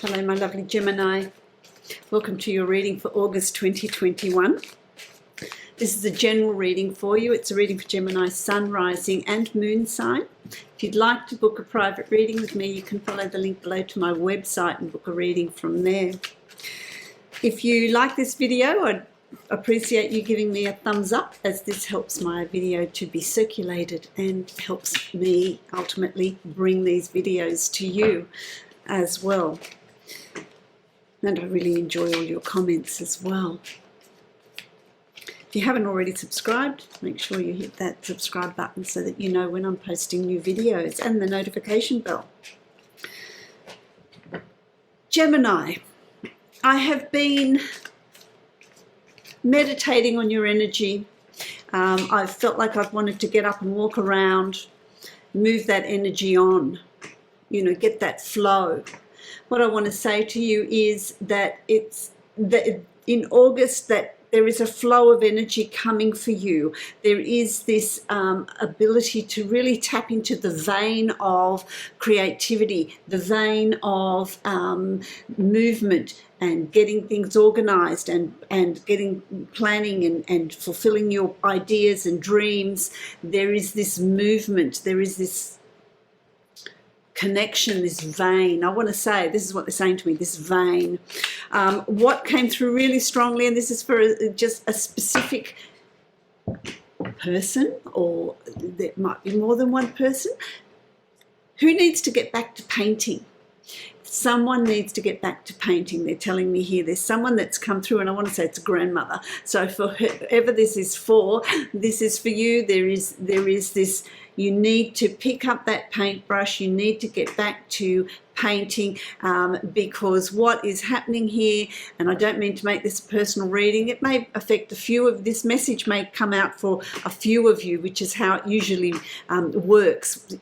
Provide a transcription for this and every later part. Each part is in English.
Hello, my lovely Gemini. Welcome to your reading for August 2021. This is a general reading for you. It's a reading for Gemini Sun, Rising and Moon sign. If you'd like to book a private reading with me, you can follow the link below to my website and book a reading from there. If you like this video, I'd appreciate you giving me a thumbs up, as this helps my video to be circulated and helps me ultimately bring these videos to you as well. And I really enjoy all your comments as well. If you haven't already subscribed, make sure you hit that subscribe button so that you know when I'm posting new videos, and the notification bell. Gemini, I have been meditating on your energy. I've felt like I've wanted to get up and walk around, move that energy on, get that flow. What I want to say to you is that in August that there is a flow of energy coming for you. There is this ability to really tap into the vein of creativity, the vein of movement, and getting things organized and getting planning and fulfilling your ideas and dreams. There is this movement, there is this connection, this vein. I want to say, this is what they're saying to me, this vein. What came through really strongly, and this is for just a specific person, or there might be more than one person, who needs to get back to painting. Someone needs to get back to painting. They're telling me here there's someone that's come through, and I want to say it's a grandmother. So for whoever this is for you. There is this, you need to pick up that paintbrush, you need to get back to painting, because what is happening here, and I don't mean to make this a personal reading, it may affect a few of this message, may come out for a few of you, which is how it usually works.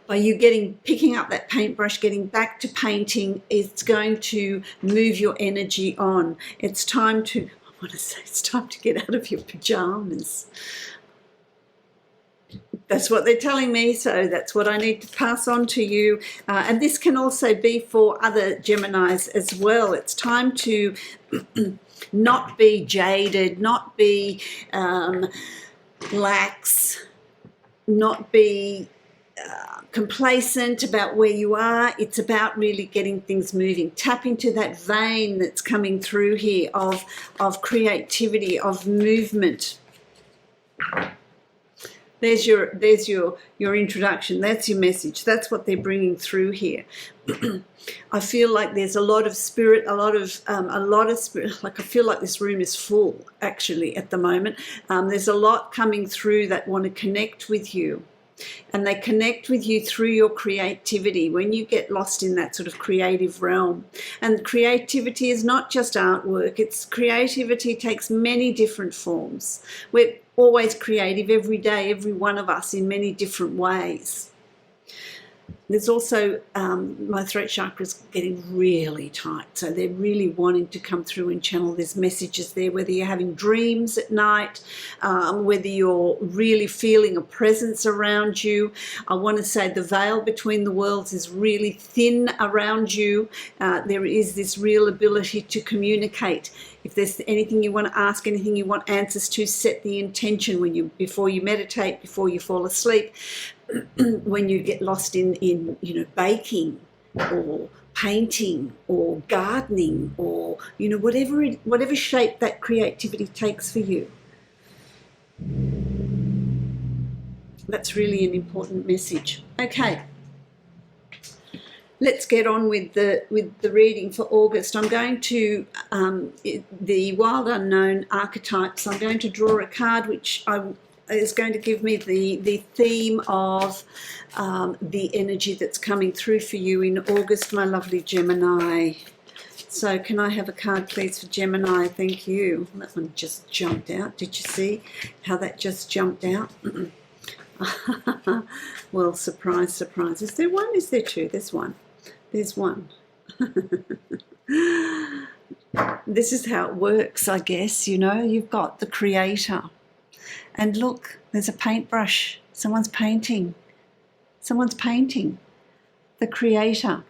By you picking up that paintbrush, getting back to painting, it's going to move your energy on. It's time to, it's time to get out of your pajamas. That's what they're telling me, so that's what I need to pass on to you. And this can also be for other Geminis as well. It's time to not be jaded, not be lax, not be complacent about where you are. It's about really getting things moving. Tap into that vein that's coming through here of creativity, of movement. There's your introduction. That's your message. That's what they're bringing through here. I feel like there's a lot of spirit, a lot of spirit. Like I feel like this room is full actually at the moment. There's a lot coming through that want to connect with you. And they connect with you through your creativity when you get lost in that sort of creative realm. And creativity is not just artwork. It's creativity takes many different forms. We're always creative every day, every one of us, in many different ways. There's also, my throat chakra is getting really tight, so they're really wanting to come through and channel these messages there, whether you're having dreams at night, whether you're really feeling a presence around you. I want to say the veil between the worlds is really thin around you. There is this real ability to communicate. If there's anything you want to ask, anything you want answers to, set the intention before you meditate, before you fall asleep. When you get lost in baking or painting or gardening or whatever shape that creativity takes for you. That's really an important message. Okay. Let's get on with the reading for August. I'm going to the Wild Unknown archetypes. I'm going to draw a card which is going to give me the theme of the energy that's coming through for you in August, my lovely Gemini. So can I have a card, please, for Gemini? Thank you. That one just jumped out. Did you see how that just jumped out? Well, surprise, surprise. Is there one? Is there two? There's one. There's one. This is how it works, I guess. You've got the creator. And look, there's a paintbrush. Someone's painting. Someone's painting. The creator.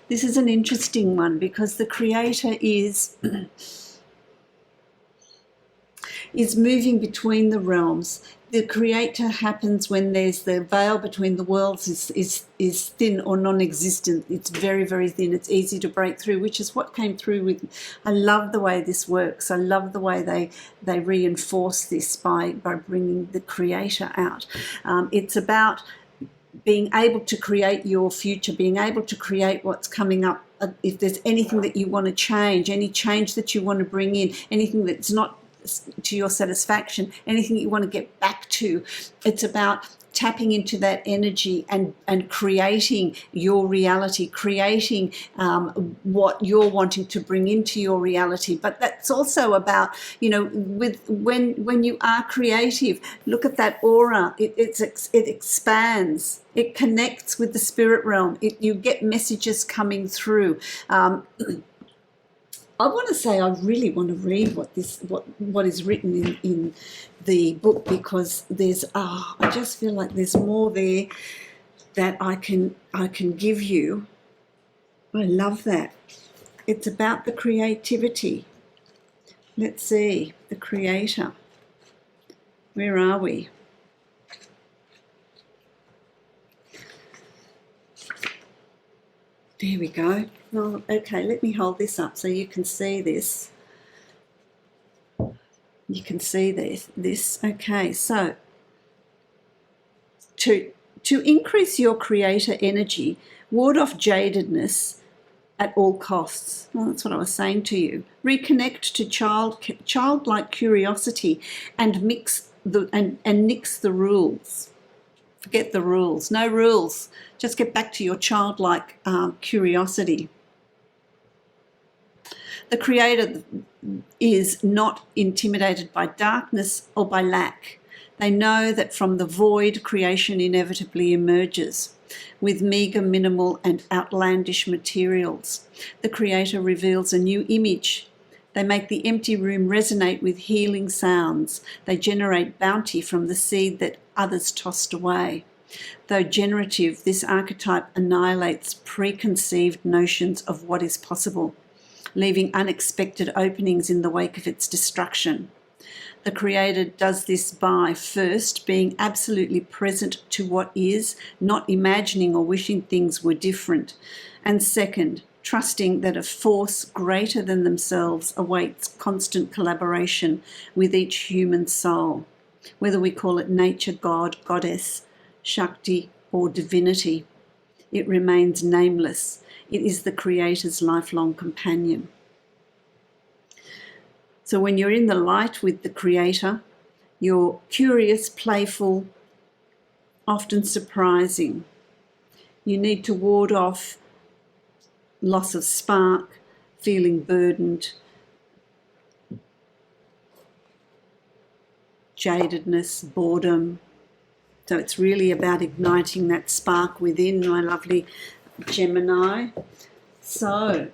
This is an interesting one because the Creator is moving between the realms. The Creator happens when there's the veil between the worlds is thin or non-existent. It's very, very thin. It's easy to break through, which is what came through with. I love the way this works. I love the way they reinforce this by bringing the Creator out. It's about being able to create your future, being able to create what's coming up. If there's anything that you want to change, any change that you want to bring in, anything that's not to your satisfaction, anything you want to get back to, it's about tapping into that energy and creating your reality, creating what you're wanting to bring into your reality. But that's also about, when you are creative, look at that aura. It expands. It connects with the spirit realm. You get messages coming through. I want to say I really want to read what is written in the book, because I just feel like there's more there that I can give you. I love that. It's about the creativity. Let's see, the Creator. Where are we? There we go. Oh, okay, let me hold this up so you can see this. You can see this. Okay, so to increase your Creator energy, ward off jadedness at all costs. Well, that's what I was saying to you. Reconnect to childlike curiosity and nix the rules. Forget the rules. No rules. Just get back to your childlike curiosity. The Creator is not intimidated by darkness or by lack. They know that from the void, creation inevitably emerges with meager, minimal, and outlandish materials. The Creator reveals a new image. They make the empty room resonate with healing sounds. They generate bounty from the seed that others tossed away. Though generative, this archetype annihilates preconceived notions of what is possible, leaving unexpected openings in the wake of its destruction. The Creator does this by, first, being absolutely present to what is, not imagining or wishing things were different, and second, trusting that a force greater than themselves awaits constant collaboration with each human soul, whether we call it nature, God, goddess, Shakti, or divinity. It remains nameless. It is the Creator's lifelong companion. So when you're in the light with the Creator, you're curious, playful, often surprising. You need to ward off loss of spark, feeling burdened, jadedness, boredom. So it's really about igniting that spark within, my lovely Gemini. So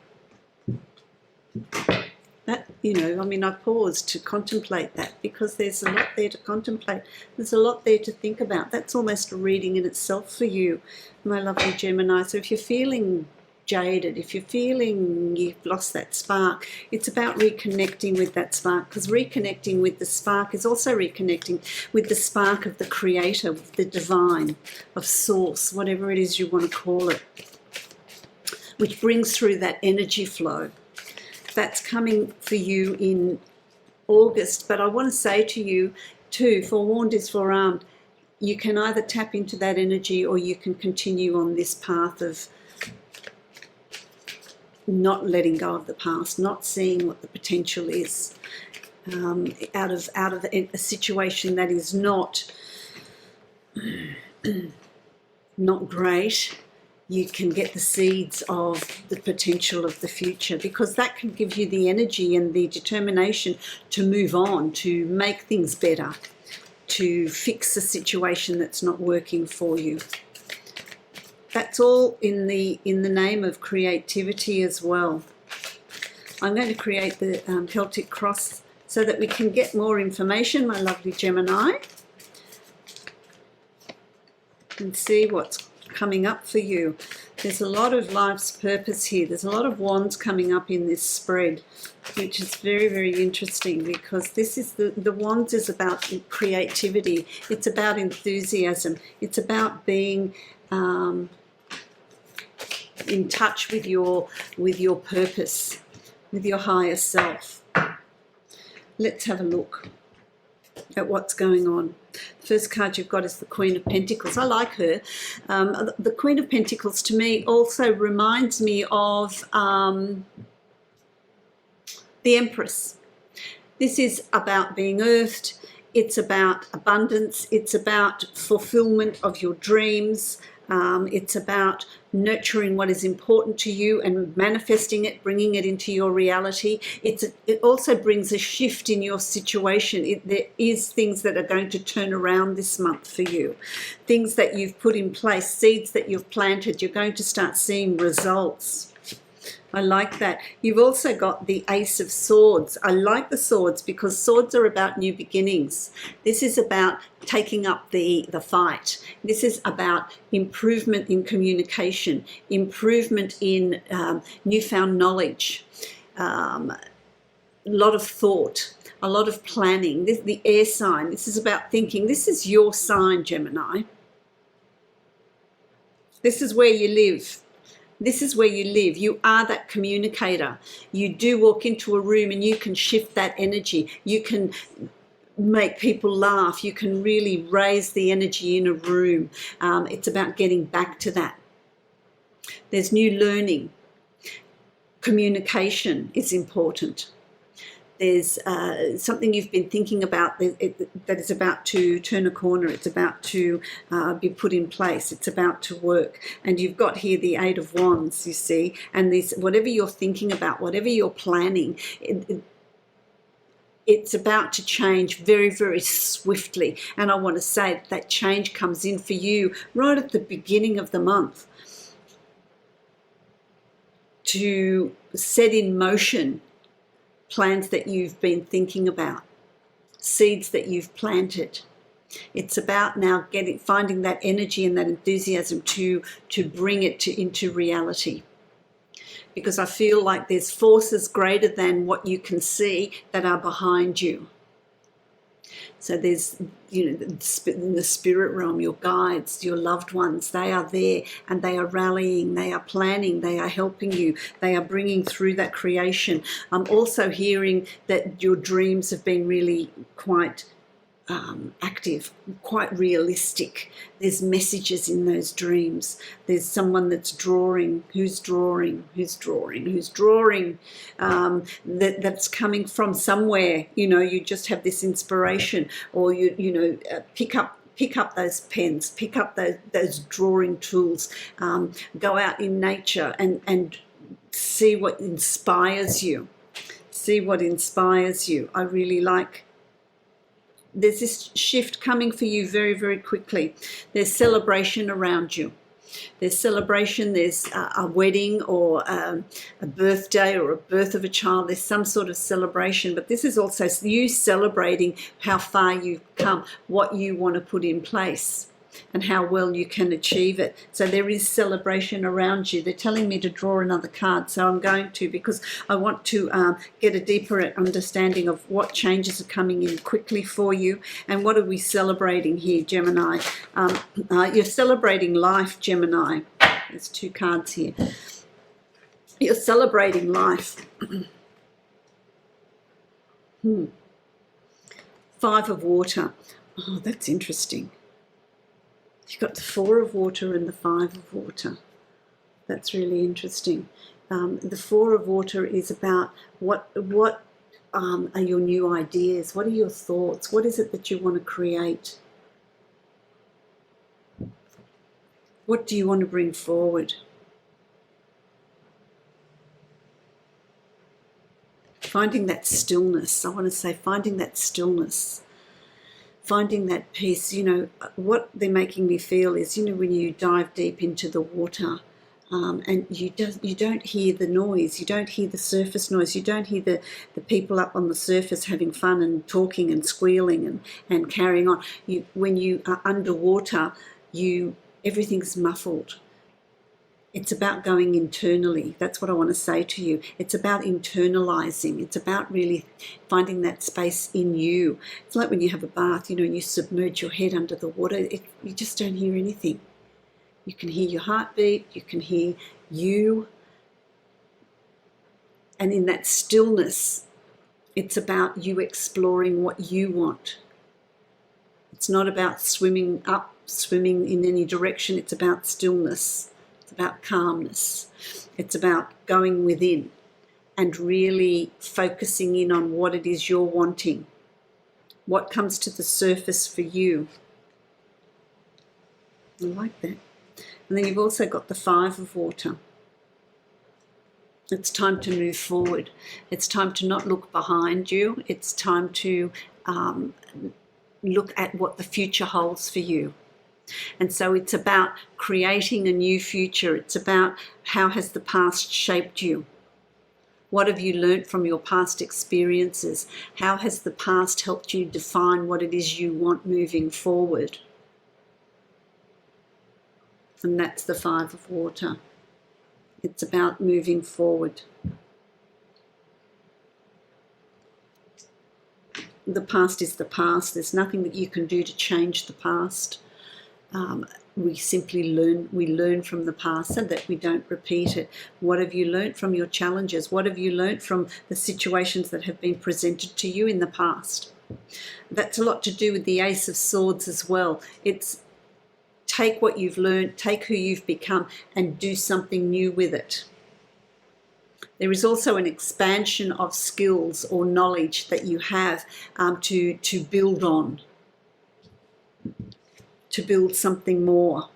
that, I paused to contemplate that, because there's a lot there to contemplate. There's a lot there to think about. That's almost a reading in itself for you, my lovely Gemini. So if you're feeling jaded, if you're feeling you've lost that spark, it's about reconnecting with that spark, because reconnecting with the spark is also reconnecting with the spark of the Creator, of the divine, of source, whatever it is you want to call it, which brings through that energy flow. That's coming for you in August. But I want to say to you too, forewarned is forearmed. You can either tap into that energy, or you can continue on this path of not letting go of the past, not seeing what the potential is, out of a situation that is not great. You can get the seeds of the potential of the future, because that can give you the energy and the determination to move on, to make things better, to fix a situation that's not working for you. That's all in the name of creativity as well. I'm going to create the Celtic cross so that we can get more information, my lovely Gemini, and see what's coming up for you. There's a lot of life's purpose here. There's a lot of wands coming up in this spread, which is very, very interesting, because this is the wands is about creativity. It's about enthusiasm. It's about being in touch with your purpose, with your higher self. Let's have a look at what's going on. The first card you've got is the Queen of Pentacles. I like her. The Queen of Pentacles to me also reminds me of the Empress. This is about being earthed. It's about abundance. It's about fulfillment of your dreams. It's about nurturing what is important to you and manifesting it, bringing it into your reality. It also brings a shift in your situation. There is things that are going to turn around this month for you. Things that you've put in place, seeds that you've planted, you're going to start seeing results. I like that. You've also got the Ace of Swords. I like the swords because swords are about new beginnings. This is about taking up the fight. This is about improvement in communication, improvement in newfound knowledge, a lot of thought, a lot of planning. The air sign, this is about thinking. This is your sign, Gemini. This is where you live. This is where you live. You are that communicator. You do walk into a room and you can shift that energy. You can make people laugh. You can really raise the energy in a room. It's about getting back to that. There's new learning. Communication is important. There's something you've been thinking about that is about to turn a corner. It's about to be put in place. It's about to work. And you've got here the Eight of Wands, you see. And this, whatever you're thinking about, whatever you're planning, it's about to change very, very swiftly. And I want to say that change comes in for you right at the beginning of the month to set in motion plans that you've been thinking about, seeds that you've planted. It's about now finding that energy and that enthusiasm to bring it into reality. Because I feel like there's forces greater than what you can see that are behind you. So there's, in the spirit realm, your guides, your loved ones, they are there and they are rallying, they are planning, they are helping you, they are bringing through that creation. I'm also hearing that your dreams have been really quite active, quite realistic. There's messages in those dreams. There's someone that's drawing, who's drawing, that's coming from somewhere. You just have this inspiration, or pick up those pens, pick up those drawing tools, go out in nature and see what inspires you. See what inspires you. I really like. There's this shift coming for you very, very quickly. There's celebration around you. There's celebration, there's a wedding or a birthday or a birth of a child. There's some sort of celebration, but this is also you celebrating how far you've come, what you want to put in place and how well you can achieve it. So there is celebration around you. They're telling me to draw another card, so I'm going to, because I want to get a deeper understanding of what changes are coming in quickly for you and what are we celebrating here, Gemini. You're celebrating life, Gemini. There's two cards here. You're celebrating life. Five of Water. Oh, that's interesting. You've got the Four of Water and the Five of Water. That's really interesting. The Four of Water is about what are your new ideas? What are your thoughts? What is it that you want to create? What do you want to bring forward? Finding that stillness. I want to say finding that stillness. Finding that peace. What they're making me feel is, when you dive deep into the water and you don't hear the noise, you don't hear the surface noise, you don't hear the people up on the surface having fun and talking and squealing and carrying on. When you are underwater, everything's muffled. It's about going internally. That's what I want to say to you. It's about internalizing. It's about really finding that space in you. It's like when you have a bath, and you submerge your head under the water, you just don't hear anything. You can hear your heartbeat, you can hear you. And in that stillness, it's about you exploring what you want. It's not about swimming up, swimming in any direction. It's about stillness. It's about calmness. It's about going within and really focusing in on what it is you're wanting, what comes to the surface for you. I like that. And then you've also got the 5 of water. It's time to move forward. It's time to not look behind you. It's time to look at what the future holds for you. And so it's about creating a new future. It's about how has the past shaped you? What have you learnt from your past experiences? How has the past helped you define what it is you want moving forward? And that's the 5 of water. It's about moving forward. The past is the past. There's nothing that you can do to change the past. We simply learn from the past so that we don't repeat it. What have you learnt from your challenges? What have you learnt from the situations that have been presented to you in the past? That's a lot to do with the Ace of Swords as well. It's take what you've learned, take who you've become, and do something new with it. There is also an expansion of skills or knowledge that you have to build on, to build something more.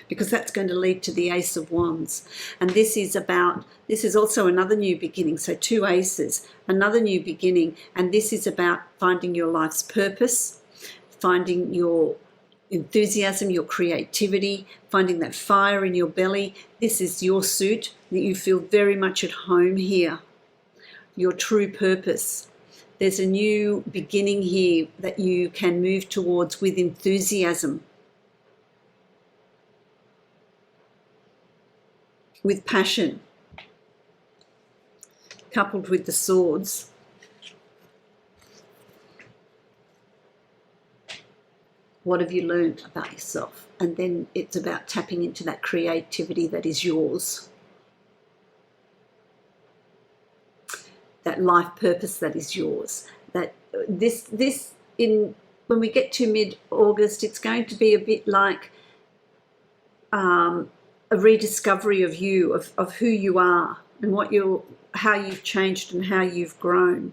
Because that's going to lead to the Ace of Wands. And this is also another new beginning. So 2 aces, another new beginning. And this is about finding your life's purpose, finding your enthusiasm, your creativity, finding that fire in your belly. This is your suit, that you feel very much at home here. Your true purpose. There's a new beginning here that you can move towards with enthusiasm, with passion, coupled with the swords. What have you learned about yourself? And then it's about tapping into that creativity that is yours. That life purpose that is yours. That when we get to mid-August, it's going to be a bit like a rediscovery of you, of who you are and how you've changed and how you've grown.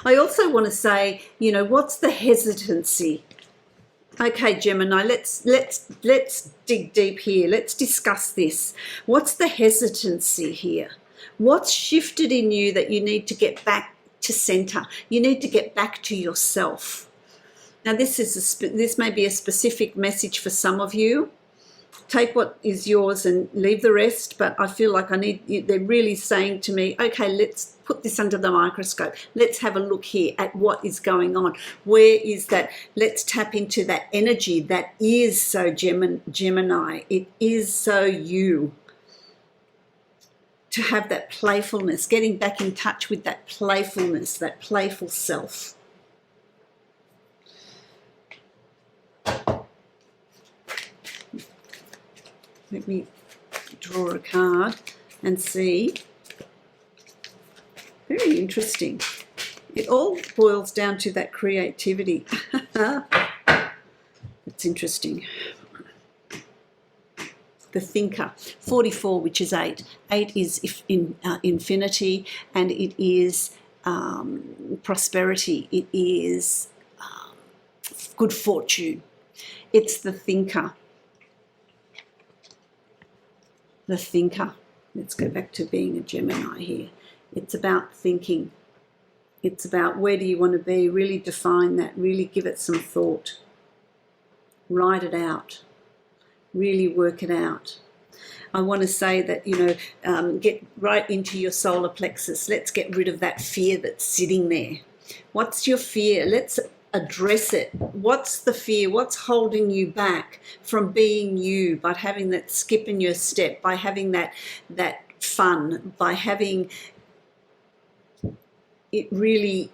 I also want to say, what's the hesitancy? Okay, Gemini, let's dig deep here. Let's discuss this. What's the hesitancy here? What's shifted in you that you need to get back to center? You need to get back to yourself. Now, this may be a specific message for some of you. Take what is yours and leave the rest, but I feel like they're really saying to me, okay, let's put this under the microscope. Let's have a look here at what is going on. Where is that? Let's tap into that energy that is so Gemini. It is so you. To have that playfulness, getting back in touch with that playfulness, that playful self. Let me draw a card and see. Very interesting. It all boils down to that creativity. It's interesting. The thinker. 44, which is 8. 8 is infinity, and it is prosperity. It is good fortune. It's the thinker. The thinker. Let's go back to being a Gemini here. It's about thinking. It's about where do you want to be. Really define that. Really give it some thought. Write it out. Really work it out. I want to say that, get right into your solar plexus. Let's get rid of that fear that's sitting there. What's your fear? Let's address it. What's the fear? What's holding you back from being you, by having that skip in your step, by having that fun, by having it really,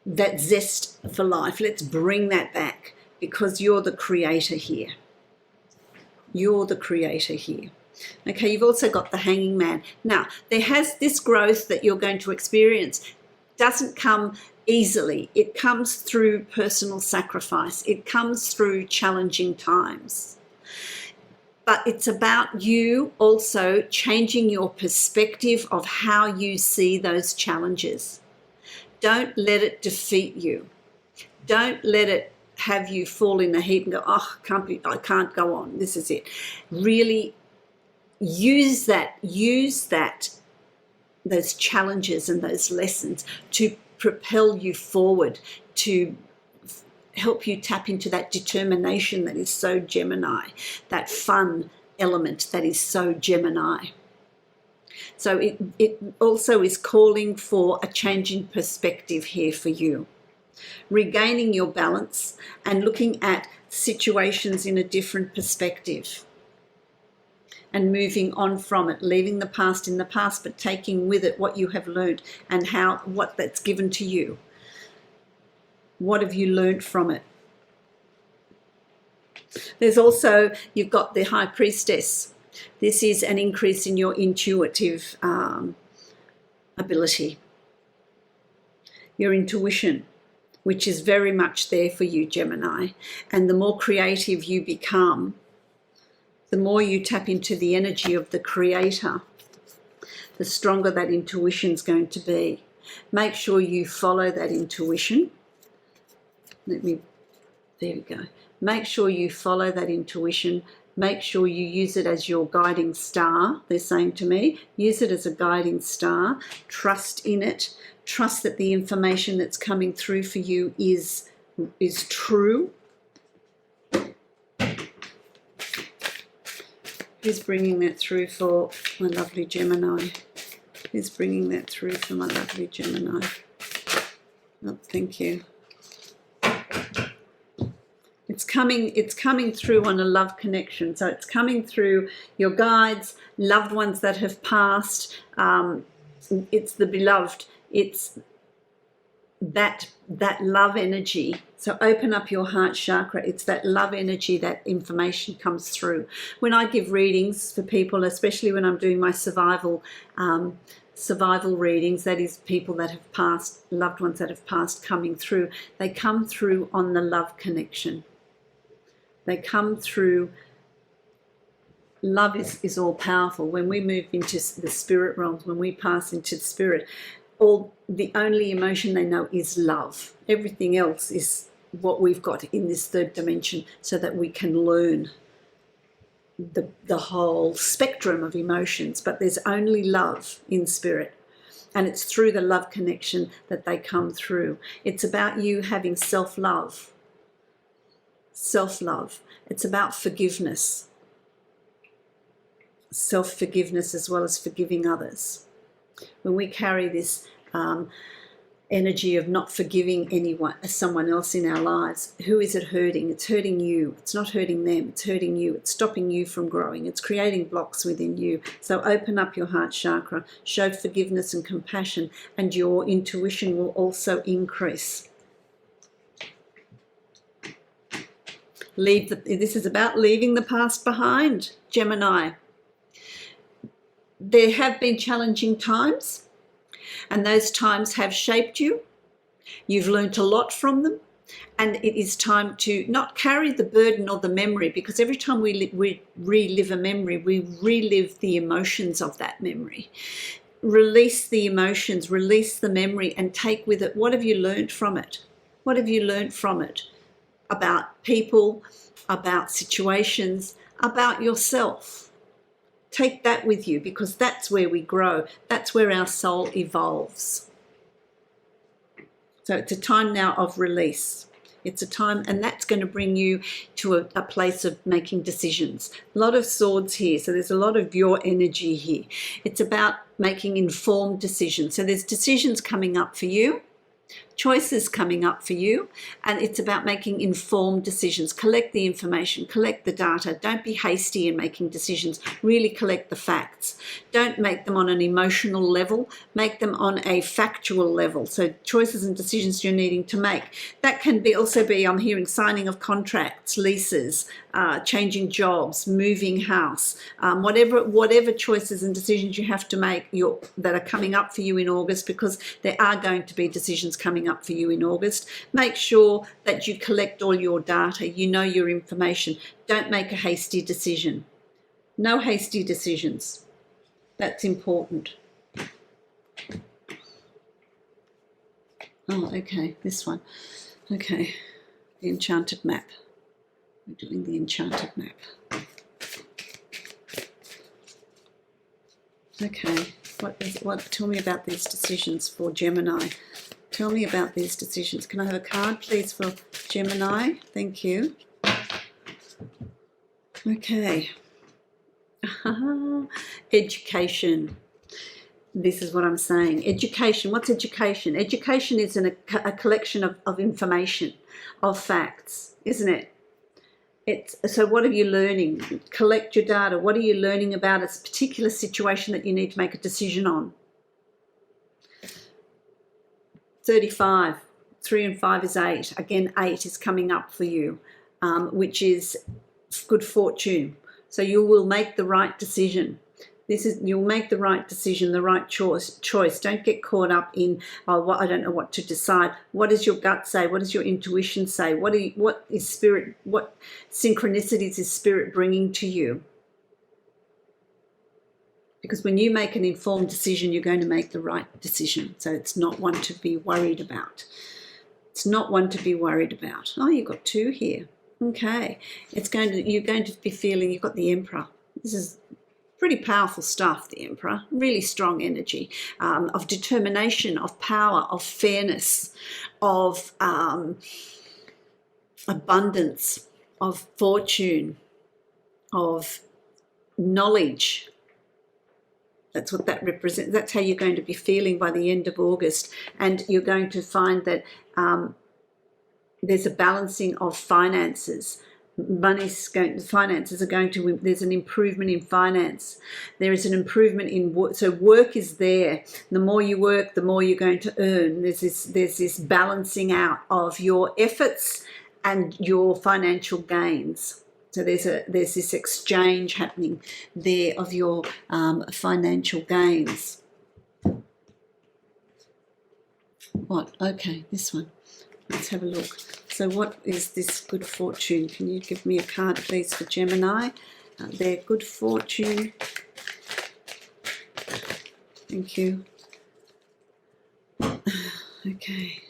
that zest for life? Let's bring that back, because you're the creator here. You're the creator here. Okay, you've also got the Hanging Man. Now, there has this growth that you're going to experience. Doesn't come easily. It comes through personal sacrifice. It comes through challenging times. But it's about you also changing your perspective of how you see those challenges. Don't let it defeat you. Don't let it have you fall in a heap and go, oh, I can't go on. This is it. Really use those challenges and those lessons to propel you forward, to help you tap into that determination that is so Gemini, that fun element that is so Gemini. So it also is calling for a change in perspective here for you, regaining your balance and looking at situations in a different perspective, and moving on from it, leaving the past in the past, but taking with it what you have learned and what that's given to you. What have you learned from it? There's also, you've got the High Priestess. This is an increase in your intuitive ability, your intuition, which is very much there for you, Gemini. And the more creative you become, the more you tap into the energy of the creator, the stronger that intuition is going to be. Make sure you follow that intuition. There we go. Make sure you follow that intuition. Make sure you use it as your guiding star. They're saying to me, use it as a guiding star. Trust in it. Trust that the information that's coming through for you is true. Who's bringing that through for my lovely Gemini? Who's bringing that through for my lovely Gemini? Oh, thank you. It's coming through on a love connection. So it's coming through your guides, loved ones that have passed. It's the beloved. It's that love energy. So open up your heart chakra. It's that love energy, that information comes through. When I give readings for people, especially when I'm doing my survival readings, that is people that have passed, loved ones that have passed coming through, they come through on the love connection. They come through, love is all powerful. When we move into the spirit realms, when we pass into the spirit, the only emotion they know is love. Everything else is what we've got in this third dimension, so that we can learn the whole spectrum of emotions. But there's only love in spirit, and it's through the love connection that they come through. It's about you having self-love. Self-love. It's about forgiveness. Self-forgiveness as well as forgiving others. When we carry this energy of not forgiving someone else in our lives, who is it hurting? It's hurting you. It's not hurting them. It's hurting you. It's stopping you from growing. It's creating blocks within you. So open up your heart chakra, show forgiveness and compassion, and your intuition will also increase. This is about leaving the past behind, Gemini. There have been challenging times, and those times have shaped you. You've learnt a lot from them, and it is time to not carry the burden or the memory, because every time we relive a memory, we relive the emotions of that memory. Release the emotions, release the memory, and take with it, what have you learnt from it? What have you learnt from it? About people, about situations, about yourself. Take that with you, because that's where we grow. That's where our soul evolves. So it's a time now of release. It's a time, and that's going to bring you to a place of making decisions. A lot of swords here, so there's a lot of your energy here. It's about making informed decisions. So there's decisions coming up for you, choices coming up for you, and it's about making informed decisions. Collect the information, collect the data. Don't be hasty in making decisions. Really collect the facts. Don't make them on an emotional level. Make them on a factual level. So choices and decisions you're needing to make. That can be also be, I'm hearing, signing of contracts, leases, changing jobs, moving house, whatever choices and decisions you have to make that are coming up for you in August, because there are going to be decisions coming up for you in August. Make sure that you collect all your data, you know your information. Don't make a hasty decision. No hasty decisions. That's important. Oh, okay, this one. Okay, the enchanted map. We're doing the enchanted map. Okay, tell me about these decisions for Gemini. Tell me about these decisions. Can I have a card, please, for Gemini? Thank you. Okay. Education. This is what I'm saying. Education. What's education? Education is a collection of information, of facts, isn't it? So what are you learning? Collect your data. What are you learning about a particular situation that you need to make a decision on? 35. 3 and 5 is 8. Again, 8 is coming up for you, which is good fortune. So you will make the right decision. You'll make the right decision, the right choice. Don't get caught up in, I don't know what to decide. What does your gut say? What does your intuition say? What is spirit? What synchronicities is spirit bringing to you? Because when you make an informed decision, you're going to make the right decision. So it's not one to be worried about. It's not one to be worried about. Oh, you've got 2 here. Okay. You're going to be feeling, you've got the Emperor. This is pretty powerful stuff, the Emperor. Really strong energy of determination, of power, of fairness, of abundance, of fortune, of knowledge. That's what that represents. That's how you're going to be feeling by the end of August. And you're going to find that there's a balancing of finances. Finances are going to, there's an improvement in finance. There is an improvement in work. So work is there. The more you work, the more you're going to earn. There's this balancing out of your efforts and your financial gains. So there's this exchange happening there of your financial gains. What? Okay, this one. Let's have a look. So what is this good fortune? Can you give me a card, please, for Gemini? Their good fortune. Thank you. Okay.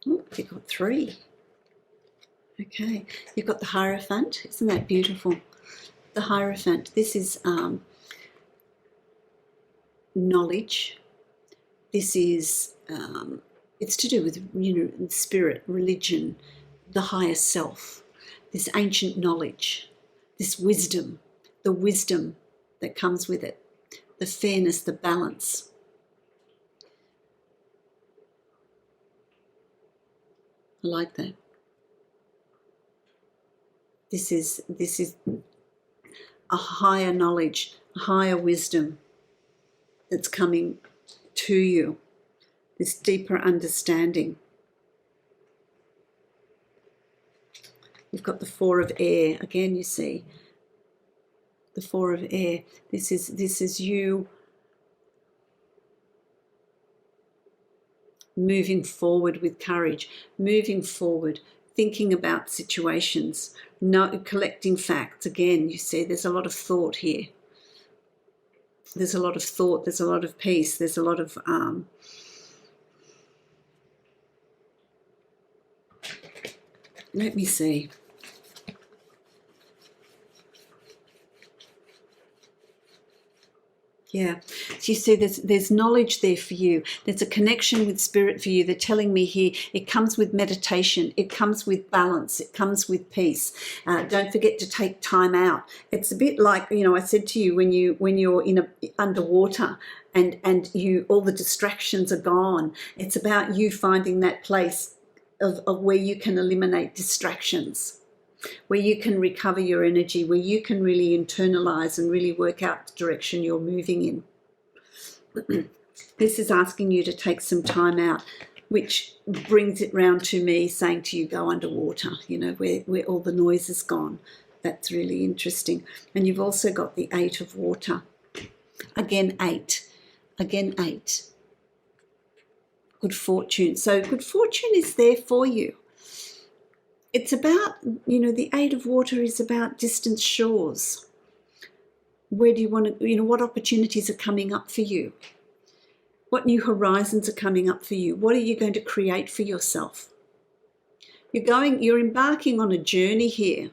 Oh, you've got 3. Okay. You've got the Hierophant. Isn't that beautiful? The Hierophant. This is knowledge. This is... it's to do with, spirit, religion, the higher self, this ancient knowledge, this wisdom, the wisdom that comes with it, the fairness, the balance. I like that. This is a higher knowledge, a higher wisdom that's coming to you. This deeper understanding. You've got the 4 of air. Again, you see the 4 of air. This is you moving forward with courage, moving forward, thinking about situations, collecting facts. Again, you see there's a lot of thought here. There's a lot of thought, there's a lot of peace, there's a lot of let me see. Yeah. So you see there's knowledge there for you. There's a connection with spirit for you. They're telling me here it comes with meditation. It comes with balance. It comes with peace. Don't forget to take time out. It's a bit like, I said to you, when you're underwater and you all the distractions are gone. It's about you finding that place of where you can eliminate distractions, where you can recover your energy, where you can really internalize and really work out the direction you're moving in. This is asking you to take some time out, which brings it round to me saying to you, go underwater, where all the noise is gone. That's really interesting. And you've also got the 8 of water. Again, 8. Again, 8. Good fortune. So good fortune is there for you. It's about, the 8 of water is about distant shores. Where do you want to, what opportunities are coming up for you? What new horizons are coming up for you? What are you going to create for yourself? You're embarking on a journey here.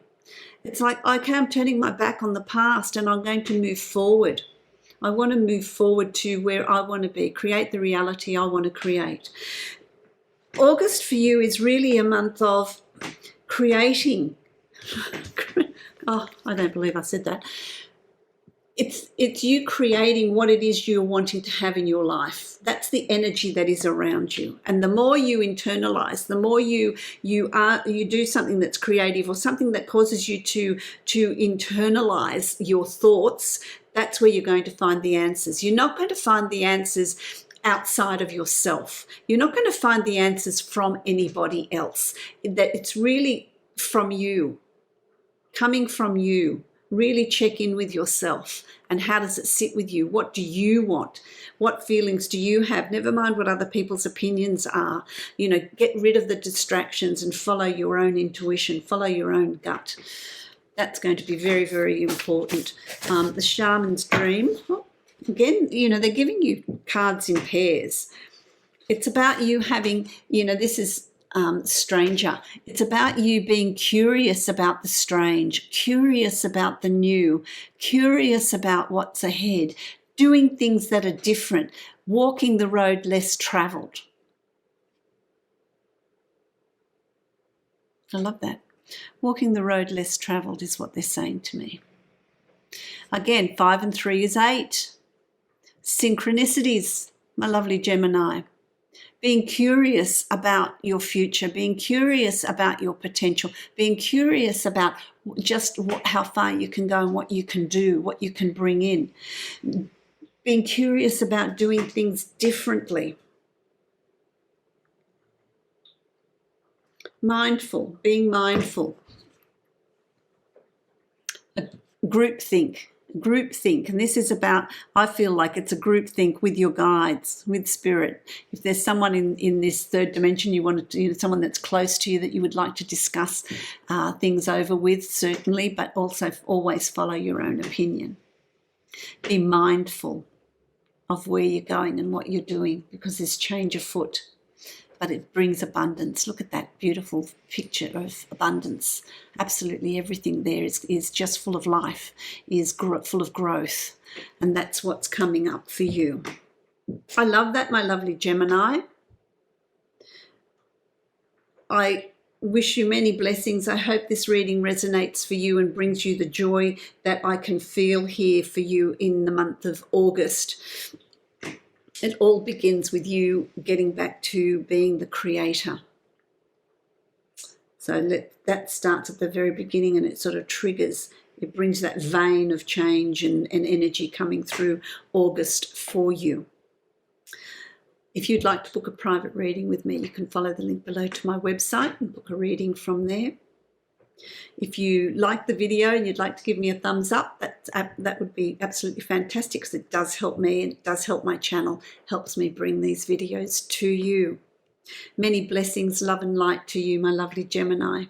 It's like, okay, I'm turning my back on the past and I'm going to move forward. I want to move forward to where I want to be, create the reality I want to create. August for you is really a month of creating. Oh, I don't believe I said that. It's you creating what it is you're wanting to have in your life. That's the energy that is around you. And the more you internalize, the more you do something that's creative or something that causes you to internalize your thoughts, that's where you're going to find the answers. You're not going to find the answers outside of yourself. You're not going to find the answers from anybody else. That it's really from you, coming from you. Really check in with yourself and how does it sit with you? What do you want? What feelings do you have? Never mind what other people's opinions are. Get rid of the distractions and follow your own intuition, follow your own gut. That's going to be very, very important. The shaman's dream. Again, they're giving you cards in pairs. It's about you having, this is stranger. It's about you being curious about the strange, curious about the new, curious about what's ahead, doing things that are different, walking the road less traveled. I love that. Walking the road less traveled is what they're saying to me. Again, 5 and 3 is 8. Synchronicities, my lovely Gemini. Being curious about your future, being curious about your potential, being curious about just how far you can go and what you can do, what you can bring in. Being curious about doing things differently. Mindful, being mindful. Groupthink, and this is about, I feel like it's a groupthink with your guides, with spirit. If there's someone in this third dimension you want to, someone that's close to you that you would like to discuss things over with, certainly, but also always follow your own opinion. Be mindful of where you're going and what you're doing, because there's change afoot. But it brings abundance. Look at that beautiful picture of abundance. Absolutely everything there is just full of life, is full of growth. And that's what's coming up for you. I love that, my lovely Gemini. I wish you many blessings. I hope this reading resonates for you and brings you the joy that I can feel here for you in the month of August. It all begins with you getting back to being the creator. So that starts at the very beginning and it sort of triggers. It brings that vein of change and energy coming through August for you. If you'd like to book a private reading with me, you can follow the link below to my website and book a reading from there. If you like the video and you'd like to give me a thumbs up, that would be absolutely fantastic, because it does help me and it does help my channel, helps me bring these videos to you. Many blessings, love and light to you, my lovely Gemini.